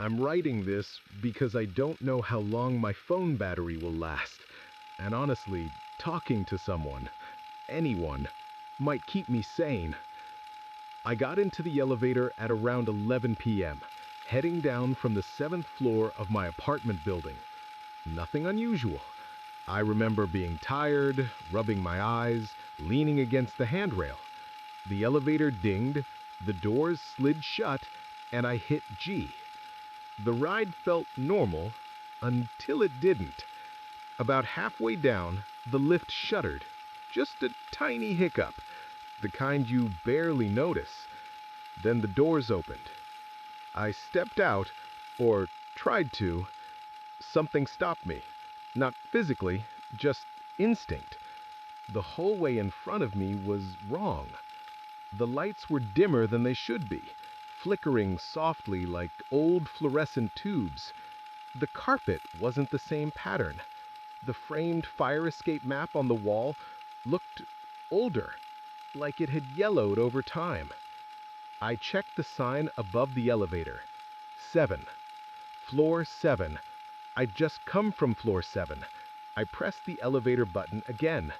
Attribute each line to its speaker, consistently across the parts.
Speaker 1: I'm writing this because I don't know how long my phone battery will last. And honestly, talking to someone, anyone, might keep me sane. I got into the elevator at around 11 p.m., heading down from the 7th floor of my apartment building. Nothing unusual. I remember being tired, rubbing my eyes, leaning against the handrail. The elevator dinged, the doors slid shut, and I hit G. The ride felt normal until it didn't. About halfway down, the lift shuddered. Just a tiny hiccup, the kind you barely notice. Then the doors opened. I stepped out, or tried to. Something stopped me. Not physically, just instinct. The hallway in front of me was wrong. The lights were dimmer than they should be, flickering softly like old fluorescent tubes. The carpet wasn't the same pattern. The framed fire escape map on the wall looked older, like it had yellowed over time. I checked the sign above the elevator. 7. Floor 7. I'd just come from floor 7. I pressed the elevator button again.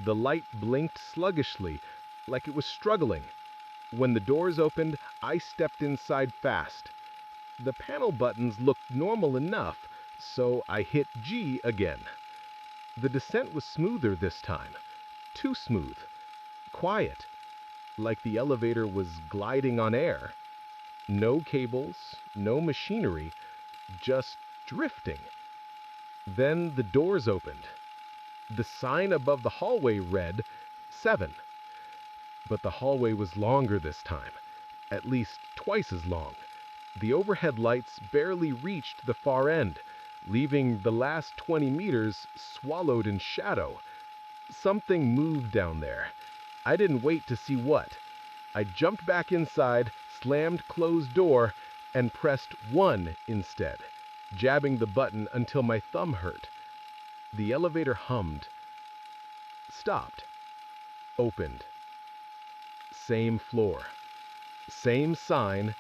Speaker 1: The light blinked sluggishly, like it was struggling. When the doors opened, I stepped inside fast. The panel buttons looked normal enough, so I hit G again. The descent was smoother this time. Too smooth. Quiet. Like the elevator was gliding on air. No cables, no machinery, just drifting. Then the doors opened. The sign above the hallway read 7. But the hallway was longer this time, at least twice as long. The overhead lights barely reached the far end, leaving the last 20 meters swallowed in shadow. Something moved down there. I didn't wait to see what. I jumped back inside, slammed closed door, and pressed 1 instead, jabbing the button until my thumb hurt. The elevator hummed. Stopped. Opened. Same floor. Same sign,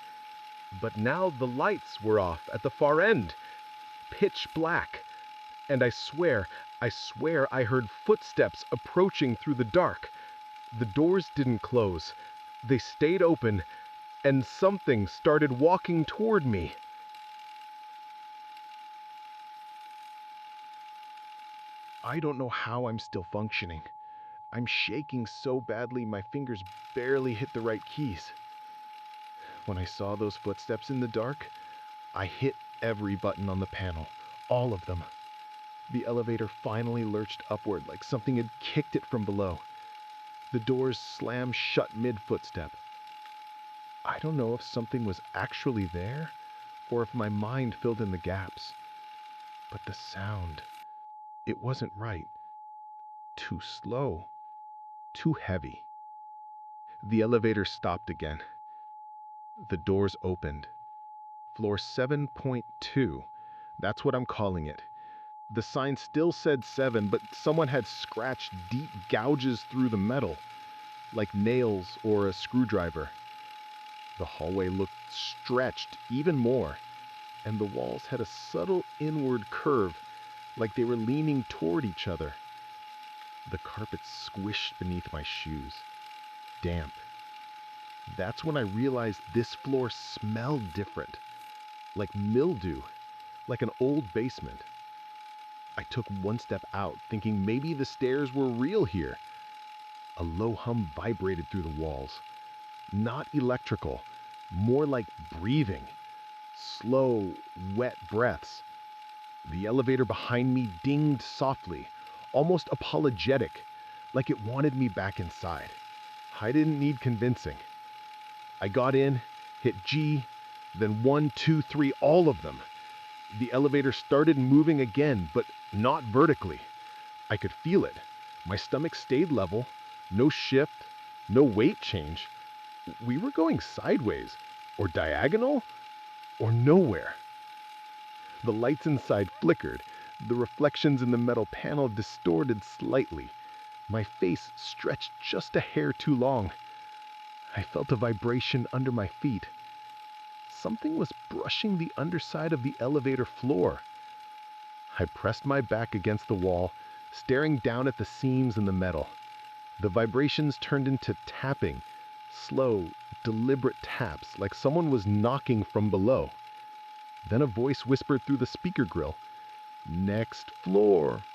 Speaker 1: but now the lights were off at the far end. Pitch black. And I swear I heard footsteps approaching through the dark. The doors didn't close. They stayed open, and something started walking toward me. I don't know how I'm still functioning. I'm shaking so badly my fingers barely hit the right keys. When I saw those footsteps in the dark, I hit every button on the panel, all of them. The elevator finally lurched upward like something had kicked it from below. The doors slammed shut mid-footstep. I don't know if something was actually there or if my mind filled in the gaps. But the sound, it wasn't right. Too slow. Too heavy. The elevator stopped again. The doors opened. Floor 7.2. That's what I'm calling it. The sign still said 7, but someone had scratched deep gouges through the metal, like nails or a screwdriver. The hallway looked stretched even more, and the walls had a subtle inward curve, like they were leaning toward each other. The carpet squished beneath my shoes, damp. That's when I realized this floor smelled different, like mildew, like an old basement. I took one step out, thinking maybe the stairs were real here. A low hum vibrated through the walls. Not electrical, more like breathing. Slow, wet breaths. The elevator behind me dinged softly, almost apologetic, like it wanted me back inside. I didn't need convincing. I got in, hit G, then 1, 2, 3, all of them. The elevator started moving again, but not vertically. I could feel it. My stomach stayed level, no shift, no weight change. We were going sideways, or diagonal, or nowhere. The lights inside flickered. The reflections in the metal panel distorted slightly. My face stretched just a hair too long. I felt a vibration under my feet. something was brushing the underside of the elevator floor. I pressed my back against the wall, staring down at the seams in the metal. The vibrations turned into tapping, slow, deliberate taps, like someone was knocking from below. Then a voice whispered through the speaker grill, "Next floor,"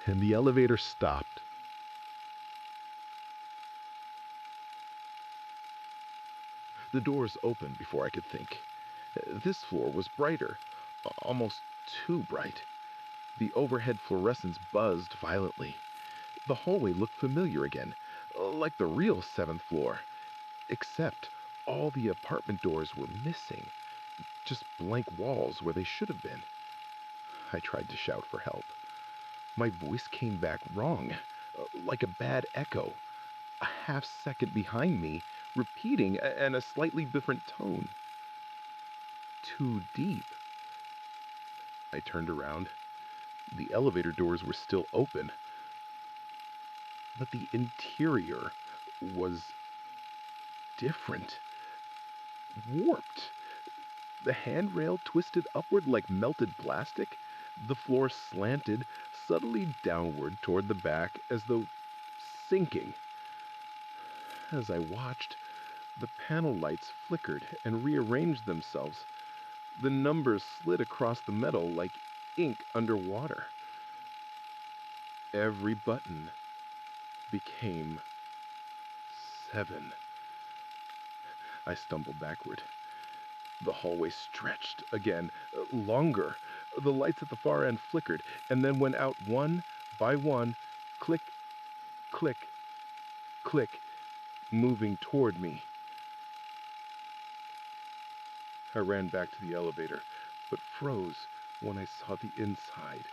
Speaker 1: and the elevator stopped. The doors opened before I could think. This floor was brighter, almost too bright. The overhead fluorescents buzzed violently. The hallway looked familiar again, like the real seventh floor, except all the apartment doors were missing, just blank walls where they should have been. I tried to shout for help. My voice came back wrong, like a bad echo, a half second behind me, repeating in a slightly different tone. Too deep. I turned around. The elevator doors were still open, but the interior was different, warped. The handrail twisted upward like melted plastic. The floor slanted subtly downward toward the back as though sinking. As I watched, the panel lights flickered and rearranged themselves. The numbers slid across the metal like ink underwater. Every button became 7. I stumbled backward. The hallway stretched again, longer. The lights at the far end flickered and then went out one by one, click, click, click, moving toward me. I ran back to the elevator, but froze when I saw the inside.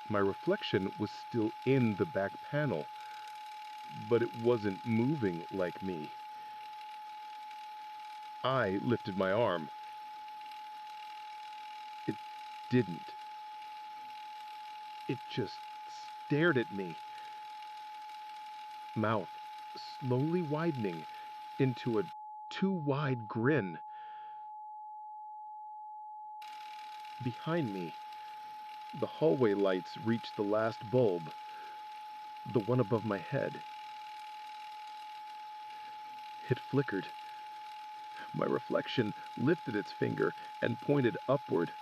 Speaker 1: My reflection was still in the back panel, but it wasn't moving like me. I lifted my arm. It didn't. It just stared at me. Mouth slowly widening into a too wide grin. Behind me, the hallway lights reached the last bulb, the one above my head. It flickered. My reflection lifted its finger and pointed upward.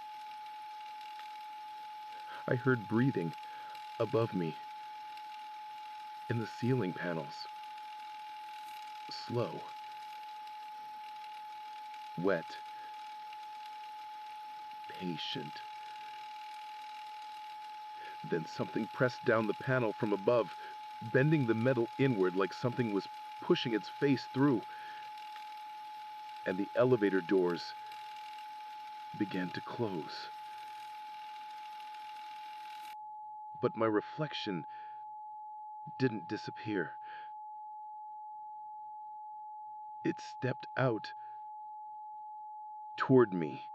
Speaker 1: I heard breathing above me, in the ceiling panels. Slow. Wet. Patient. Then something pressed down the panel from above, bending the metal inward like something was pushing its face through. And the elevator doors began to close. But my reflection didn't disappear. It stepped out toward me.